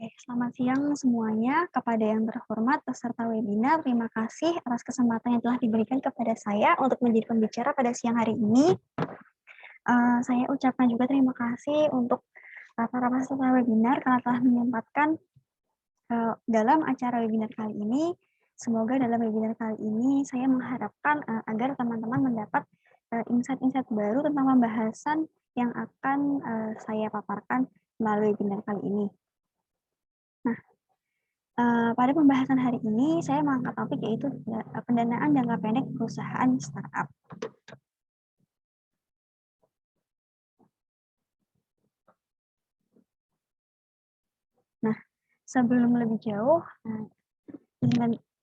Selamat siang semuanya. Kepada yang terhormat peserta webinar, terima kasih atas kesempatan yang telah diberikan kepada saya untuk menjadi pembicara pada siang hari ini. Saya ucapkan juga terima kasih untuk para peserta webinar karena telah menyempatkan dalam acara webinar kali ini. Semoga dalam webinar kali ini saya mengharapkan agar teman-teman mendapat insight-insight baru tentang pembahasan yang akan saya paparkan melalui webinar kali ini. Nah, pada pembahasan hari ini, saya mengangkat topik yaitu pendanaan jangka pendek perusahaan startup. Nah, sebelum lebih jauh,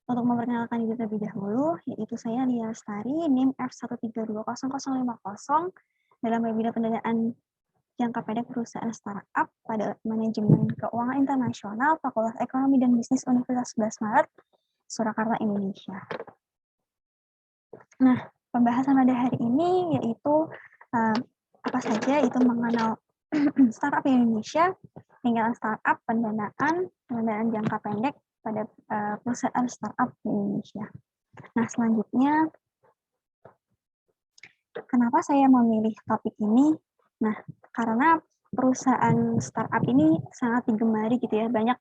untuk memperkenalkan diri terlebih dahulu, yaitu saya Lia Lestari, NIM F1320050 dalam webinar pendanaan jangka pendek perusahaan startup pada Manajemen Keuangan Internasional Fakultas Ekonomi dan Bisnis Universitas 11 Maret, Surakarta, Indonesia. Nah, pembahasan pada hari ini yaitu apa saja itu mengenal startup di Indonesia, tingkatan startup, pendanaan jangka pendek pada perusahaan startup di Indonesia. Nah, selanjutnya, kenapa saya memilih topik ini? Nah, karena perusahaan startup ini sangat digemari gitu ya, banyak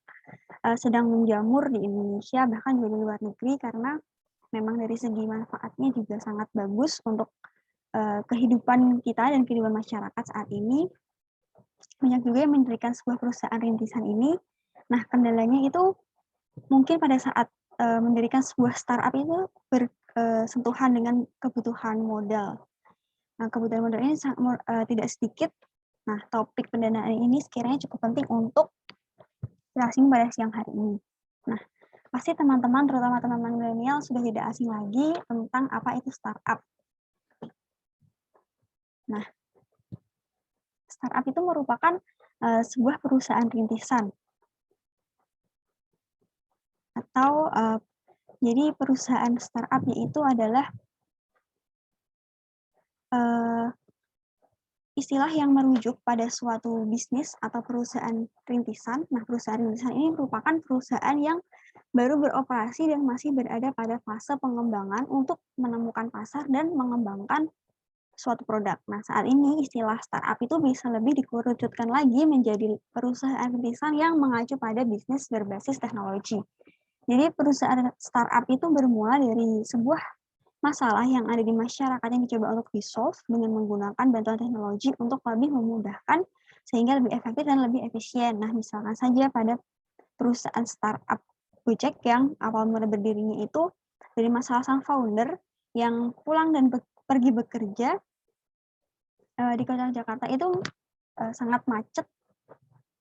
sedang menjamur di Indonesia, bahkan juga di luar negeri, karena memang dari segi manfaatnya juga sangat bagus untuk kehidupan kita dan kehidupan masyarakat saat ini. Banyak juga yang mendirikan sebuah perusahaan rintisan ini. Nah, kendalanya itu mungkin pada saat mendirikan sebuah startup itu bersentuhan dengan kebutuhan modal. Nah, kebutuhan modal ini tidak sedikit. Nah, topik pendanaan ini sekiranya cukup penting untuk asing pada siang hari ini. Nah, pasti teman-teman, terutama teman-teman milenial, sudah tidak asing lagi tentang apa itu startup. Nah, startup itu merupakan sebuah perusahaan rintisan. Atau jadi perusahaan startup yaitu adalah istilah yang merujuk pada suatu bisnis atau perusahaan rintisan. Nah, perusahaan rintisan ini merupakan perusahaan yang baru beroperasi dan masih berada pada fase pengembangan untuk menemukan pasar dan mengembangkan suatu produk. Nah, saat ini istilah startup itu bisa lebih dikerucutkan lagi menjadi perusahaan rintisan yang mengacu pada bisnis berbasis teknologi. Jadi perusahaan startup itu bermula dari sebuah masalah yang ada di masyarakat yang dicoba untuk di-solve dengan menggunakan bantuan teknologi untuk lebih memudahkan sehingga lebih efektif dan lebih efisien. Nah, misalkan saja pada perusahaan startup Gojek yang awal mula berdirinya itu dari masalah sang founder yang pulang dan pergi bekerja di kota Jakarta itu sangat macet.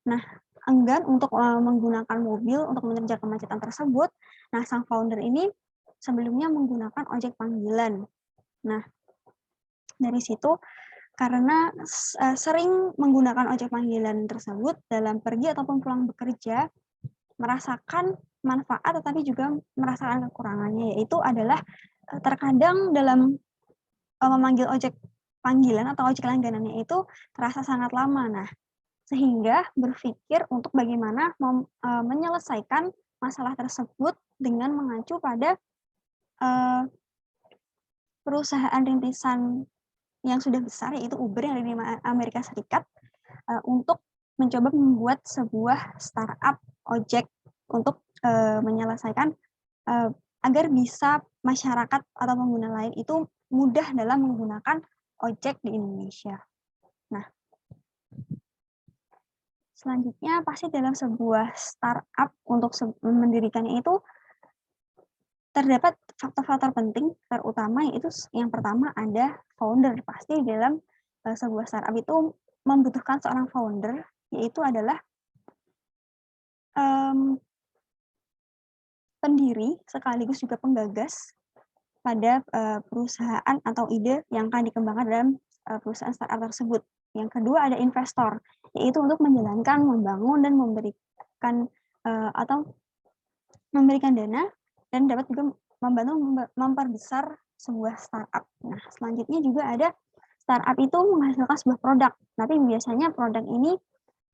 Nah, enggan untuk menggunakan mobil untuk menerjang kemacetan tersebut. Nah, sang founder ini sebelumnya menggunakan ojek panggilan. Nah, dari situ karena sering menggunakan ojek panggilan tersebut dalam pergi ataupun pulang bekerja, merasakan manfaat tetapi juga merasakan kekurangannya, yaitu adalah terkadang dalam memanggil ojek panggilan atau ojek langganannya itu terasa sangat lama. Nah, sehingga berpikir untuk bagaimana menyelesaikan masalah tersebut dengan mengacu pada perusahaan rintisan yang sudah besar, yaitu Uber yang ada di Amerika Serikat, untuk mencoba membuat sebuah startup ojek untuk menyelesaikan agar bisa masyarakat atau pengguna lain itu mudah dalam menggunakan ojek di Indonesia. Nah, selanjutnya pasti dalam sebuah startup untuk mendirikannya itu terdapat faktor-faktor penting terutama, yaitu yang pertama ada founder. Pasti dalam sebuah startup itu membutuhkan seorang founder, yaitu adalah pendiri sekaligus juga penggagas pada perusahaan atau ide yang akan dikembangkan dalam perusahaan startup tersebut. Yang kedua ada investor, yaitu untuk menjalankan, membangun, dan memberikan atau memberikan dana dan dapat juga membantu memperbesar sebuah startup. Nah, selanjutnya juga ada startup itu menghasilkan sebuah produk, tapi biasanya produk ini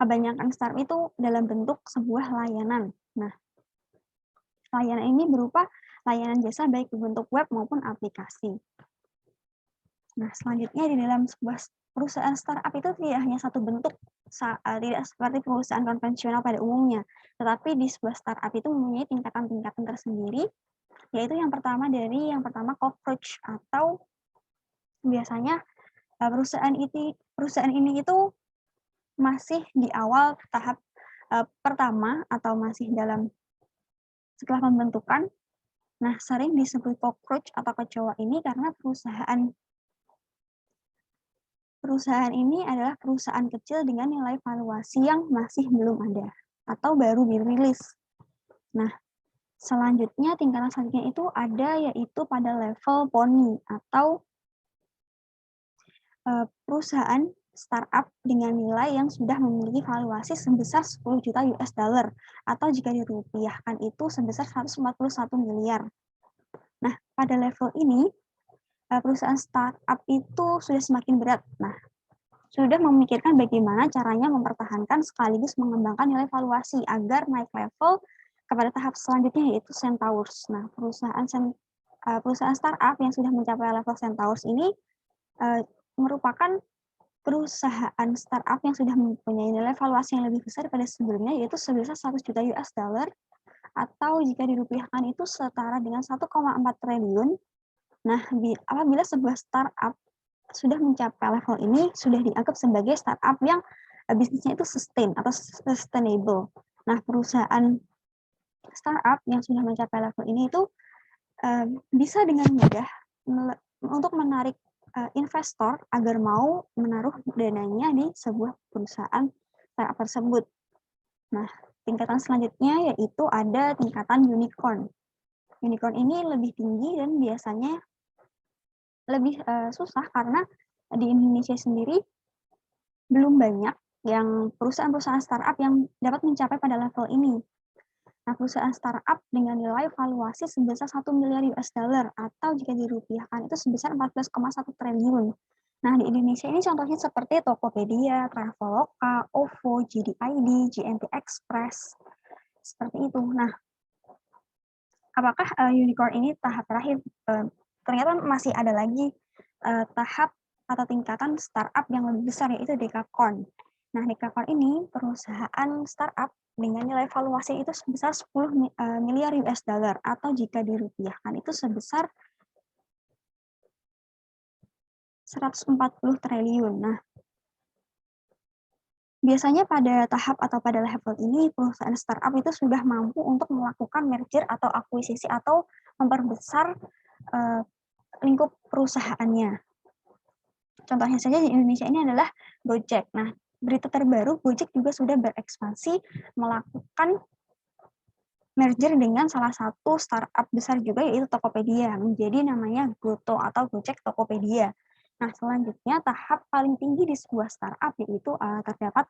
kebanyakan startup itu dalam bentuk sebuah layanan. Nah, layanan ini berupa layanan jasa baik berbentuk web maupun aplikasi. Nah, selanjutnya di dalam sebuah perusahaan startup itu tidak hanya satu bentuk, tidak seperti perusahaan konvensional pada umumnya, tetapi di sebuah startup itu mempunyai tingkatan-tingkatan tersendiri, yaitu yang pertama cockroach, atau biasanya perusahaan ini itu masih di awal tahap pertama atau masih dalam setelah pembentukan. Nah, sering disebut cockroach atau kecoa ini karena perusahaan ini adalah perusahaan kecil dengan nilai valuasi yang masih belum ada atau baru dirilis. Nah, tingkatan selanjutnya itu ada yaitu pada level poni atau perusahaan startup dengan nilai yang sudah memiliki valuasi sebesar 10 juta US dollar atau jika dirupiahkan itu sebesar 141 miliar. Nah, pada level ini perusahaan startup itu sudah semakin berat. Nah, sudah memikirkan bagaimana caranya mempertahankan sekaligus mengembangkan nilai valuasi agar naik level kepada tahap selanjutnya yaitu Centaurs. Nah, perusahaan startup yang sudah mencapai level Centaurs ini merupakan perusahaan startup yang sudah mempunyai nilai valuasi yang lebih besar pada sebelumnya yaitu sebesar 100 juta US dollar atau jika dirupiahkan itu setara dengan 1,4 triliun. Nah, apabila sebuah startup sudah mencapai level ini, sudah dianggap sebagai startup yang bisnisnya itu sustainable. Nah, perusahaan startup yang sudah mencapai level ini itu bisa dengan mudah untuk menarik investor agar mau menaruh dananya di sebuah perusahaan startup tersebut. Nah, tingkatan selanjutnya yaitu ada tingkatan unicorn. Unicorn ini lebih tinggi dan biasanya lebih susah karena di Indonesia sendiri belum banyak yang perusahaan-perusahaan startup yang dapat mencapai pada level ini. Nah, perusahaan startup dengan nilai valuasi sebesar 1 miliar US dollar atau jika dirupiahkan itu sebesar 14,1 triliun. Nah, di Indonesia ini contohnya seperti Tokopedia, Traveloka, OVO, JDID, JNT Express, seperti itu. Nah, apakah unicorn ini tahap terakhir? Ternyata masih ada lagi tahap atau tingkatan startup yang lebih besar yaitu Dekakorn. Nah, Dekakorn ini perusahaan startup dengan nilai valuasi itu sebesar 10 miliar US dollar atau jika dirupiahkan itu sebesar 140 triliun. Nah, biasanya pada tahap atau pada level ini perusahaan startup itu sudah mampu untuk melakukan merger atau akuisisi atau memperbesar lingkup perusahaannya. Contohnya saja di Indonesia ini adalah Gojek. Nah, berita terbaru Gojek juga sudah berekspansi melakukan merger dengan salah satu startup besar juga yaitu Tokopedia menjadi namanya Goto atau Gojek Tokopedia. Nah, selanjutnya tahap paling tinggi di sebuah startup yaitu terdapat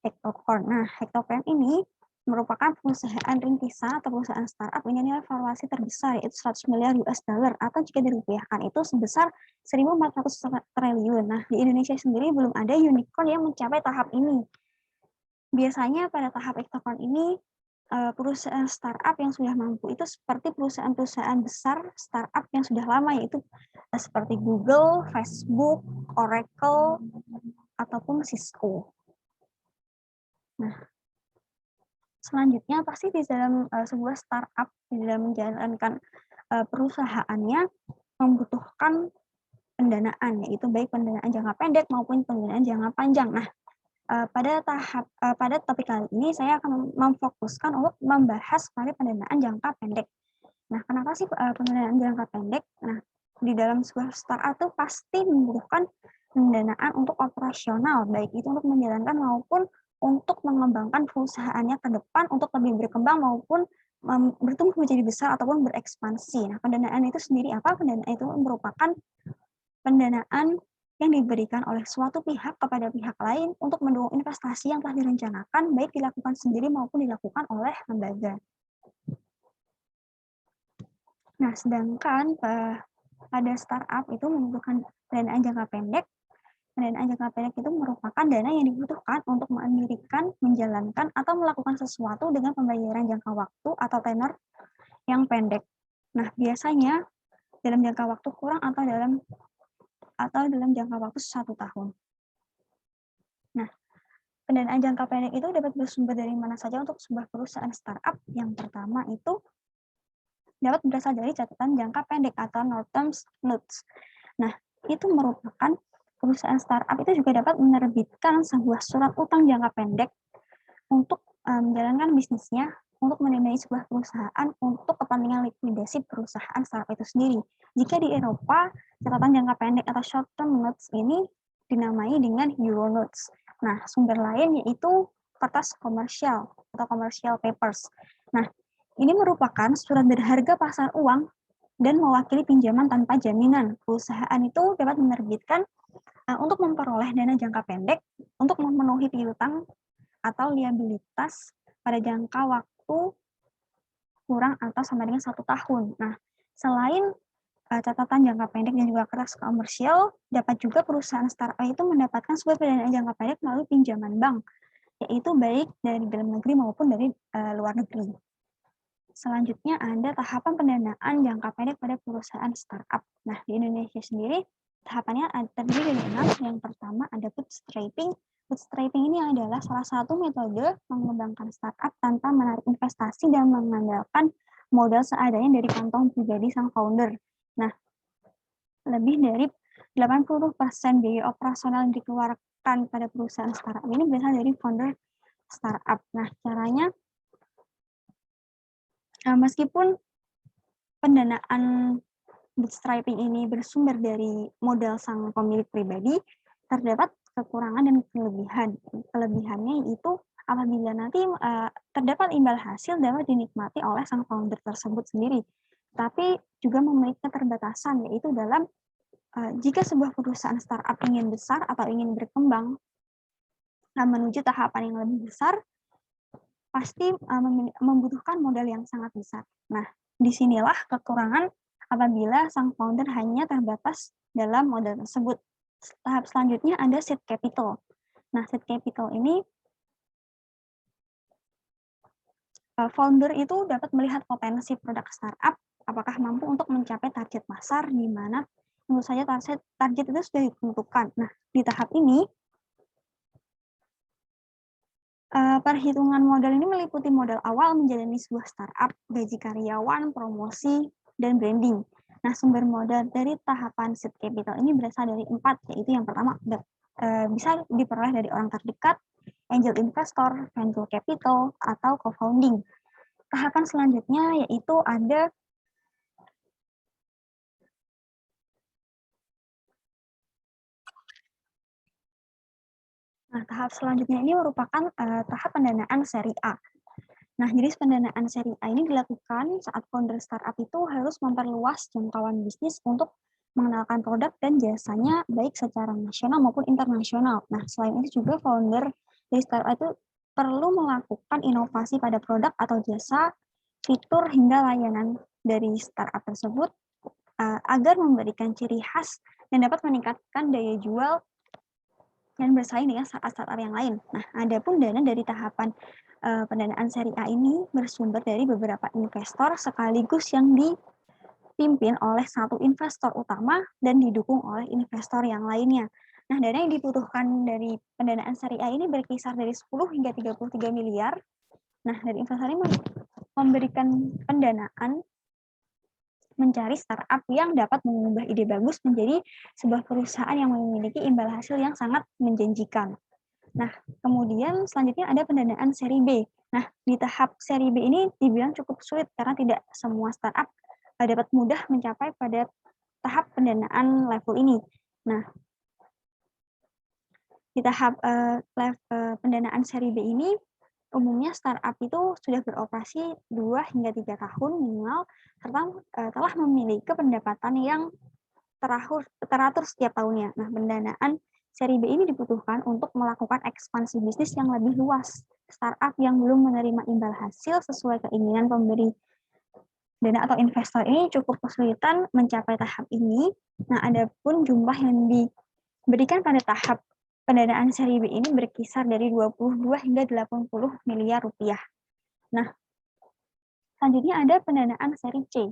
Hektocorn. Nah, Hektocorn ini merupakan perusahaan rintisan atau perusahaan startup dengan nilai valuasi terbesar yaitu 100 miliar US dollar atau jika dirupiahkan itu sebesar 1.400 triliun. Nah, di Indonesia sendiri belum ada unicorn yang mencapai tahap ini. Biasanya pada tahap Hektocorn ini perusahaan startup yang sudah mampu itu seperti perusahaan-perusahaan besar startup yang sudah lama yaitu seperti Google, Facebook, Oracle, ataupun Cisco. Nah, selanjutnya pasti di dalam sebuah startup di dalam menjalankan perusahaannya membutuhkan pendanaan yaitu baik pendanaan jangka pendek maupun pendanaan jangka panjang. Nah, pada topik kali ini saya akan memfokuskan untuk membahas pada pendanaan jangka pendek. Nah, kenapa sih pendanaan jangka pendek? Nah, di dalam sebuah startup itu pasti membutuhkan pendanaan untuk operasional, baik itu untuk menjalankan maupun untuk mengembangkan perusahaannya ke depan untuk lebih berkembang maupun bertumbuh menjadi besar ataupun berekspansi. Nah, pendanaan itu sendiri apa? Pendanaan itu merupakan pendanaan yang diberikan oleh suatu pihak kepada pihak lain untuk mendukung investasi yang telah direncanakan, baik dilakukan sendiri maupun dilakukan oleh lembaga. Nah, sedangkan pada startup itu membutuhkan pendanaan jangka pendek pendanaan jangka pendek itu merupakan dana yang dibutuhkan untuk mendirikan, menjalankan, atau melakukan sesuatu dengan pembayaran jangka waktu atau tenor yang pendek. Nah, biasanya dalam jangka waktu kurang atau dalam jangka waktu 1 tahun. Nah, pendanaan jangka pendek itu dapat bersumber dari mana saja untuk sebuah perusahaan startup. Yang pertama itu dapat berasal dari catatan jangka pendek atau short-term notes. Nah, itu merupakan perusahaan startup itu juga dapat menerbitkan sebuah surat utang jangka pendek untuk menjalankan bisnisnya, untuk mendanai sebuah perusahaan untuk kepentingan likuidasi perusahaan startup itu sendiri. Jika di Eropa, catatan jangka pendek atau short-term notes ini dinamai dengan Euro notes. Nah, sumber lain yaitu kertas komersial atau commercial papers. Nah, ini merupakan surat berharga pasar uang dan mewakili pinjaman tanpa jaminan. Perusahaan itu dapat menerbitkan untuk memperoleh dana jangka pendek untuk memenuhi piutang atau liabilitas pada jangka waktu kurang atau sama dengan 1 tahun. Nah, selain catatan jangka pendek dan juga kertas komersial, dapat juga perusahaan startup itu mendapatkan sebuah pendanaan jangka pendek melalui pinjaman bank, yaitu baik dari dalam negeri maupun dari luar negeri. Selanjutnya ada tahapan pendanaan jangka pendek pada perusahaan startup. Nah, di Indonesia sendiri tahapannya terdiri dari 6. Yang pertama ada bootstrapping. Bootstrapping ini adalah salah satu metode mengembangkan startup tanpa menarik investasi dan mengandalkan modal seadanya dari kantong pribadi sang founder. Nah, lebih dari 80% biaya operasional yang dikeluarkan pada perusahaan startup ini berasal dari founder startup. Nah, caranya meskipun pendanaan bootstrapping ini bersumber dari modal sang pemilik pribadi, terdapat kekurangan dan kelebihan. Kelebihannya itu apabila nanti terdapat imbal hasil dapat dinikmati oleh sang founder tersebut sendiri. Tapi juga memiliki keterbatasan, yaitu dalam jika sebuah perusahaan startup ingin besar atau ingin berkembang menuju tahapan yang lebih besar, pasti membutuhkan modal yang sangat besar. Nah, disinilah kekurangan apabila sang founder hanya terbatas dalam modal tersebut. Tahap selanjutnya ada seed capital. Nah, seed capital ini founder itu dapat melihat potensi produk startup, apakah mampu untuk mencapai target pasar, di mana tentu saja target itu sudah ditentukan. Nah, di tahap ini perhitungan modal ini meliputi modal awal menjalani sebuah startup, gaji karyawan, promosi, dan branding. Nah, sumber modal dari tahapan seed capital ini berasal dari 4, yaitu yang pertama bisa diperoleh dari orang terdekat, angel investor, venture capital, atau co-founding. Tahapan selanjutnya yaitu ada tahap selanjutnya ini merupakan tahap pendanaan seri A. Nah, jadi pendanaan seri A ini dilakukan saat founder startup itu harus memperluas jangkauan bisnis untuk mengenalkan produk dan jasanya baik secara nasional maupun internasional. Nah, selain itu juga founder dari startup itu perlu melakukan inovasi pada produk atau jasa, fitur hingga layanan dari startup tersebut agar memberikan ciri khas dan dapat meningkatkan daya jual dan bersaing dengan startup-startup yang lain. Nah, ada pun dana dari tahapan pendanaan seri A ini bersumber dari beberapa investor sekaligus yang dipimpin oleh satu investor utama dan didukung oleh investor yang lainnya. Nah, dana yang dibutuhkan dari pendanaan seri A ini berkisar dari 10 hingga 33 miliar. Nah, dari investor ini memberikan pendanaan mencari startup yang dapat mengubah ide bagus menjadi sebuah perusahaan yang memiliki imbal hasil yang sangat menjanjikan. Nah, kemudian selanjutnya ada pendanaan seri B. Nah, di tahap seri B ini dibilang cukup sulit karena tidak semua startup dapat mudah mencapai pada tahap pendanaan level ini. Nah, di tahap pendanaan seri B ini umumnya startup itu sudah beroperasi 2 hingga 3 tahun minimal, serta telah memiliki pendapatan yang teratur setiap tahunnya. Nah, pendanaan seri B ini dibutuhkan untuk melakukan ekspansi bisnis yang lebih luas. Startup yang belum menerima imbal hasil sesuai keinginan pemberi dana atau investor ini cukup kesulitan mencapai tahap ini. Nah, ada pun jumlah yang diberikan pada tahap pendanaan seri B ini berkisar dari 22 hingga 80 miliar rupiah. Nah, selanjutnya ada pendanaan seri C.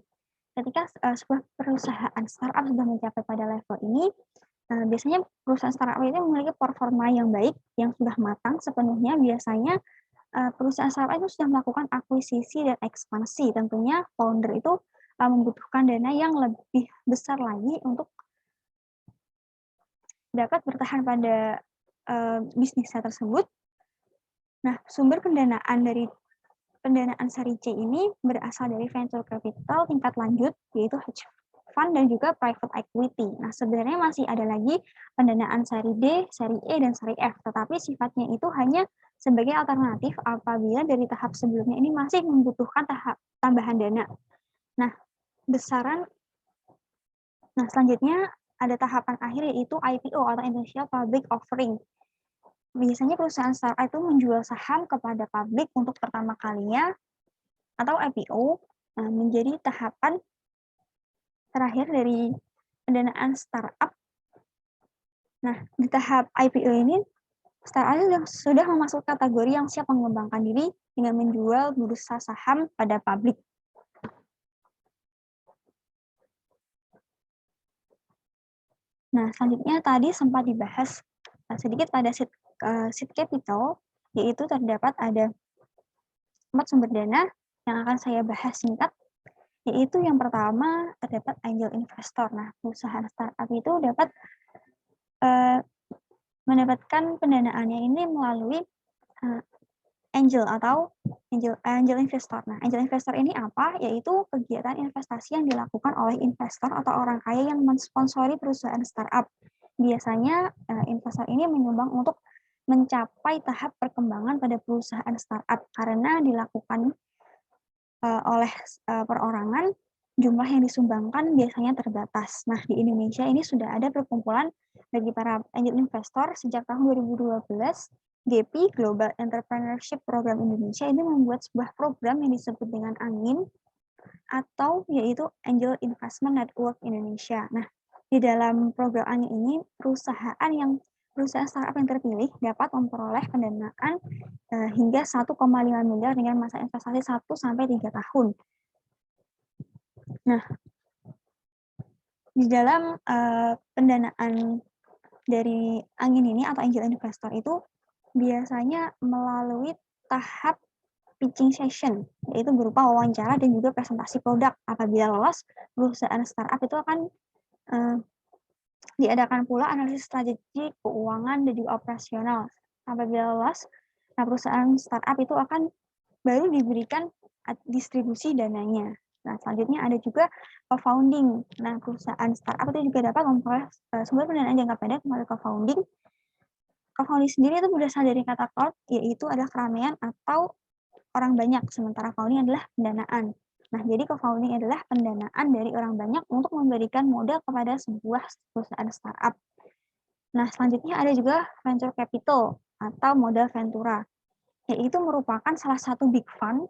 Ketika sebuah perusahaan startup sudah mencapai pada level ini, biasanya perusahaan startup itu memiliki performa yang baik, yang sudah matang sepenuhnya. Biasanya perusahaan startup itu sudah melakukan akuisisi dan ekspansi. Tentunya founder itu membutuhkan dana yang lebih besar lagi untuk dapat bertahan pada bisnisnya tersebut. Nah, sumber pendanaan dari pendanaan seri C ini berasal dari venture capital tingkat lanjut, yaitu hedge fund dan juga private equity. Nah, sebenarnya masih ada lagi pendanaan seri D, seri E, dan seri F, tetapi sifatnya itu hanya sebagai alternatif apabila dari tahap sebelumnya ini masih membutuhkan tahap tambahan dana. Nah, selanjutnya ada tahapan akhir yaitu IPO atau Initial Public Offering. Biasanya perusahaan startup itu menjual saham kepada publik untuk pertama kalinya atau IPO menjadi tahapan terakhir dari pendanaan startup. Nah, di tahap IPO ini, startup sudah memasuki kategori yang siap mengembangkan diri dengan menjual bursa saham pada publik. Nah, selanjutnya tadi sempat dibahas sedikit pada seed capital, yaitu terdapat ada 4 sumber dana yang akan saya bahas singkat, yaitu yang pertama terdapat angel investor. Nah, perusahaan startup itu dapat mendapatkan pendanaannya ini melalui angel atau angel investor. Nah, angel investor ini apa? Yaitu kegiatan investasi yang dilakukan oleh investor atau orang kaya yang mensponsori perusahaan startup. Biasanya investor ini menyumbang untuk mencapai tahap perkembangan pada perusahaan startup karena dilakukan oleh perorangan, jumlah yang disumbangkan biasanya terbatas. Nah, di Indonesia ini sudah ada perkumpulan bagi para angel investor sejak tahun 2012. GP Global Entrepreneurship Program Indonesia ini membuat sebuah program yang disebut dengan ANGIN atau yaitu Angel Investment Network Indonesia. Nah, di dalam program ANGIN ini perusahaan startup yang terpilih dapat memperoleh pendanaan hingga 1,5 miliar dengan masa investasi 1 sampai 3 tahun. Nah, di dalam pendanaan dari ANGIN ini atau angel investor itu biasanya melalui tahap pitching session, yaitu berupa wawancara dan juga presentasi produk. Apabila lolos, perusahaan startup itu akan diadakan pula analisis strategi keuangan dan juga operasional. Apabila lolos, nah perusahaan startup itu akan baru diberikan distribusi dananya. Nah, selanjutnya ada juga co-founding. Nah, perusahaan startup itu juga dapat memperoleh sumber pendanaan jangka pendek melalui co-founding. Co-founding sendiri itu berasal dari kata crowd, yaitu adalah keramaian atau orang banyak, sementara founding adalah pendanaan. Nah, jadi co-founding adalah pendanaan dari orang banyak untuk memberikan modal kepada sebuah perusahaan startup. Nah, selanjutnya ada juga venture capital atau modal ventura, yaitu merupakan salah satu big fund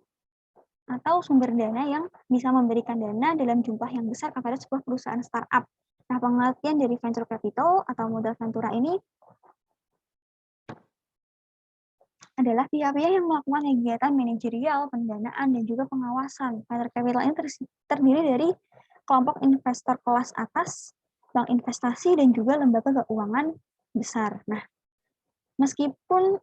atau sumber dana yang bisa memberikan dana dalam jumlah yang besar kepada sebuah perusahaan startup. Nah, pengertian dari venture capital atau modal ventura ini adalah pihak-pihak yang melakukan kegiatan manajerial, pendanaan, dan juga pengawasan. Venture capital ini terdiri dari kelompok investor kelas atas, bank investasi, dan juga lembaga keuangan besar. Nah, meskipun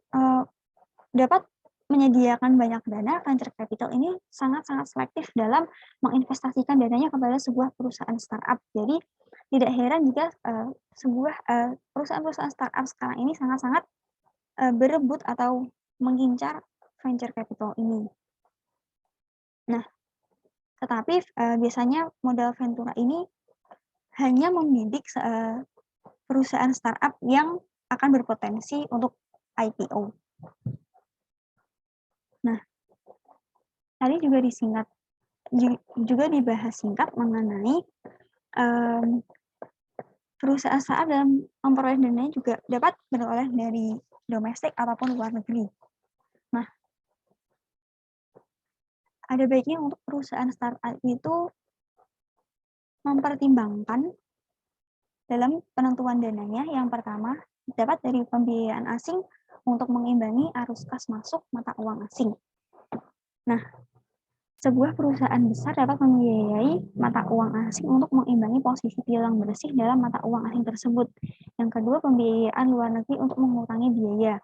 dapat menyediakan banyak dana, venture capital ini sangat-sangat selektif dalam menginvestasikan dananya kepada sebuah perusahaan startup. Jadi, tidak heran jika perusahaan-perusahaan startup sekarang ini sangat-sangat berebut atau mengincar venture capital ini. Nah, tetapi biasanya modal ventura ini hanya membidik perusahaan startup yang akan berpotensi untuk IPO. Nah, tadi juga dibahas singkat mengenai perusahaan startup dalam memperoleh dana juga dapat beroleh dari domestik ataupun luar negeri. Nah, ada baiknya untuk perusahaan startup itu mempertimbangkan dalam penentuan dananya, yang pertama dapat dari pembiayaan asing untuk mengimbangi arus kas masuk mata uang asing. Nah, sebuah perusahaan besar dapat membiayai mata uang asing untuk mengimbangi posisi piutang bersih dalam mata uang asing tersebut. Yang kedua, pembiayaan luar negeri untuk mengurangi biaya.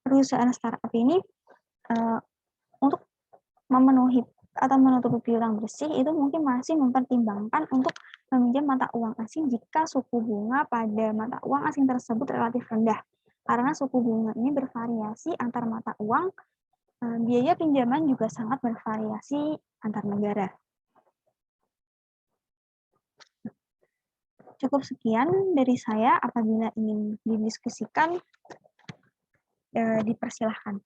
Perusahaan startup ini untuk memenuhi atau menutupi piutang bersih itu mungkin masih mempertimbangkan untuk meminjam mata uang asing jika suku bunga pada mata uang asing tersebut relatif rendah. Karena suku bunga ini bervariasi antar mata uang, biaya pinjaman juga sangat bervariasi antar negara. Cukup sekian dari saya. Apabila ingin didiskusikan, dipersilahkan.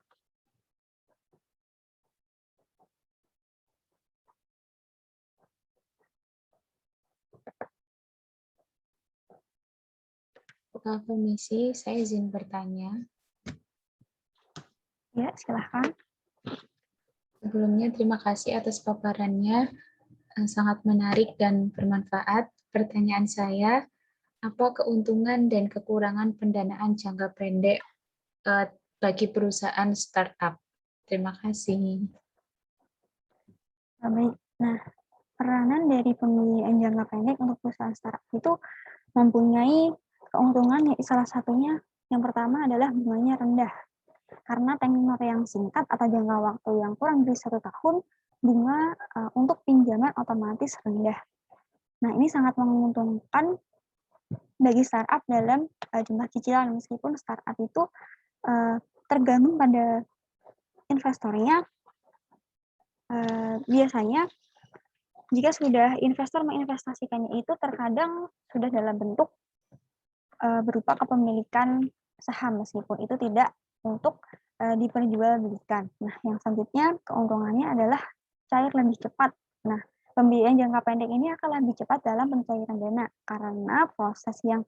Ketua Komisi, saya izin bertanya. Ya, silahkan. Sebelumnya, terima kasih atas paparannya. Sangat menarik dan bermanfaat. Pertanyaan saya, apa keuntungan dan kekurangan pendanaan jangka pendek bagi perusahaan startup? Terima kasih. Baik. Nah, peranan dari pembiayaan jangka pendek untuk perusahaan startup itu mempunyai keuntungan, salah satunya yang pertama adalah bunganya rendah. Karena tenor yang singkat atau jangka waktu yang kurang dari 1 tahun, bunga untuk pinjaman otomatis rendah. Nah, ini sangat menguntungkan bagi startup dalam jumlah cicilan, meskipun startup itu tergantung pada investornya. Biasanya jika sudah investor menginvestasikannya itu terkadang sudah dalam bentuk berupa kepemilikan saham, meskipun itu tidak untuk diperjualbelikan. Nah, yang selanjutnya keuntungannya adalah cair lebih cepat. Nah, pembiayaan jangka pendek ini akan lebih cepat dalam pencairan dana karena proses yang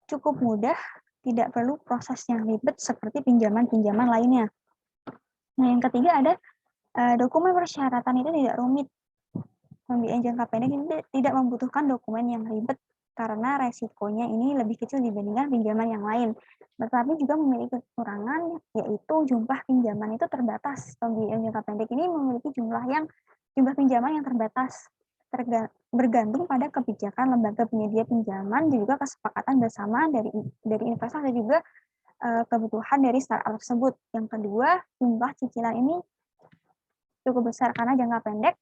cukup mudah, tidak perlu proses yang ribet seperti pinjaman-pinjaman lainnya. Nah, yang ketiga ada dokumen persyaratan itu tidak rumit. Pembiayaan jangka pendek ini tidak membutuhkan dokumen yang ribet karena resikonya ini lebih kecil dibandingkan pinjaman yang lain. Tetapi juga memiliki kekurangan, yaitu jumlah pinjaman itu terbatas. Pembiayaan jangka pendek ini memiliki jumlah pinjaman yang terbatas, bergantung pada kebijakan lembaga penyedia pinjaman dan juga kesepakatan bersama dari investor dan juga kebutuhan dari startup tersebut. Yang kedua, jumlah cicilan ini cukup besar karena jangka pendek.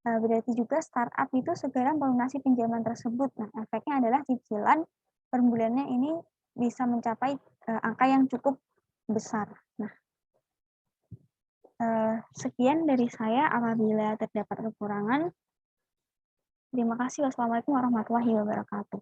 Berarti juga startup itu segera melunasi pinjaman tersebut. Nah, efeknya adalah cicilan per bulannya ini bisa mencapai angka yang cukup besar. Nah, sekian dari saya. Apabila terdapat kekurangan, terima kasih. Wassalamualaikum warahmatullahi wabarakatuh.